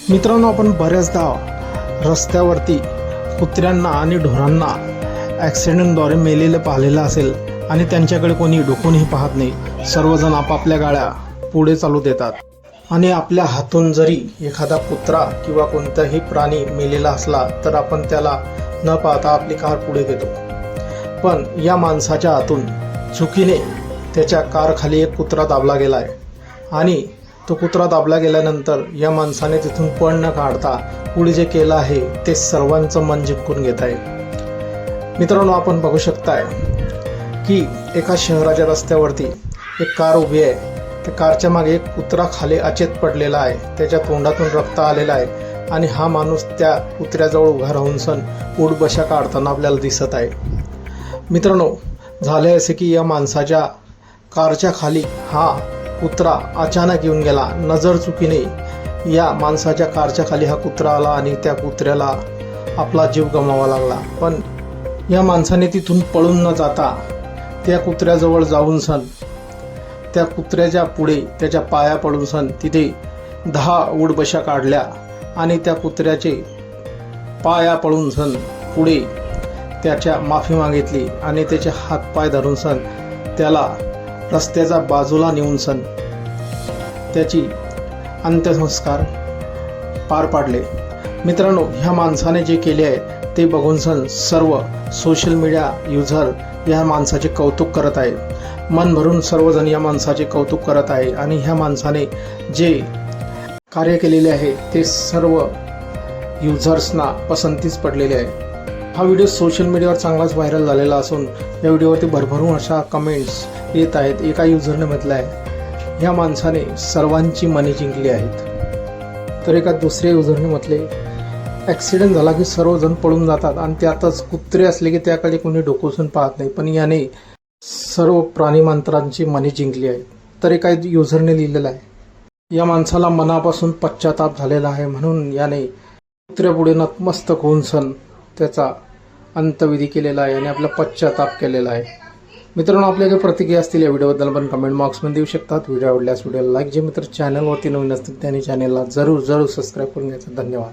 मित्रांनो, आपण बऱ्याचदा रस्त्यावरती कुत्र्यांना आणि ढोरांना ॲक्सिडेंटद्वारे मेलेलं पाहिलेलं असेल आणि त्यांच्याकडे कोणी डोकूनही पाहत नाही. सर्वजण आपापल्या गाड्या पुढे चालू देतात आणि आपल्या हातून जरी एखादा कुत्रा किंवा कोणताही प्राणी मेलेला असला तर आपण त्याला न पाहता आपली कार पुढे घेतो. पण या माणसाच्या हातून चुकीने त्याच्या कारखाली एक कुत्रा दाबला गेला आहे आणि तो कुत्रा दाबला गेल्यानंतर या माणसाने तिथून पळ न काढता पुढे जे केलं आहे ते सर्वांचं मन जिंकून घेत आहे. मित्रांनो, आपण बघू शकताय की एका शहराच्या रस्त्यावरती एक कार उभी आहे. त्या कारच्या मागे एक कुत्रा खाली अचेत पडलेला आहे. त्याच्या तोंडातून रक्त आलेलं आहे आणि हा माणूस त्या कुत्र्याजवळ उभा राहून उठबशा काढताना आपल्याला दिसत आहे. मित्रांनो, झाले असे की या माणसाच्या कारच्या खाली हा कुत्रा अचानक येऊन गेला. नजर चुकीने या माणसाच्या कारच्या खाली हा कुत्रा आला आणि त्या कुत्र्याला आपला जीव गमवावा लागला. पण या माणसाने तिथून पळून न जाता त्या कुत्र्याजवळ जाऊन त्या कुत्र्याच्या पुढे त्याच्या पाया पडून तिथे 10 उठबशा काढल्या आणि त्या कुत्र्याचे पाया पडून पुढे त्याच्या माफी मागितली आणि त्याचे हातपाय धरून त्याला रस्त्याच्या बाजूला नेऊन त्याची अंत्यसंस्कार पार पाडले. मित्रांनो, ह्या माणसाने जे केले आहे ते बघून सर्व सोशल मीडिया युजर या माणसाचे कौतुक करत आहे. मन भरून सर्वजण या माणसाचे कौतुक करत आहे आणि ह्या माणसाने जे कार्य केलेले आहे ते सर्व युजर्सना पसंतीस पडलेले आहे. हा व्हिडिओ सोशल मीडियावर चांगलाच व्हायरल झालेला असून या व्हिडिओवरती भरभरून अशा कमेंट्स येत आहेत. एका युजरने म्हटलं आहे, ह्या माणसाने सर्वांची मने जिंकली आहेत. तर एका दुसऱ्या युजरने म्हटले, ॲक्सिडेंट झाला की सर्वजण पळून जातात आणि त्यातच कुत्रे असले की त्याकडे कोणी डोकून पाहत नाही, पण याने सर्व प्राणीमात्रांची मने जिंकली आहेत. तर एका युजरने लिहिलेलं आहे, या माणसाला मनापासून पश्चाताप झालेला आहे म्हणून याने कुत्र्यापुढे नतमस्तक होऊन त्याचा अंतविधी केलेला आहे आणि आपला पश्चाताप केलेला आहे. मित्रांनो, आपल्या काही प्रतिक्रिया असतील या व्हिडिओबद्दल आपण कमेंट बॉक्समध्ये देऊ शकतात. व्हिडिओ आवडल्यास व्हिडिओला लाईक, जे मित्र चॅनलवरती नवीन असतील त्यांनी चॅनलला जरूर सबस्क्राईब करून घ्यायचं. धन्यवाद.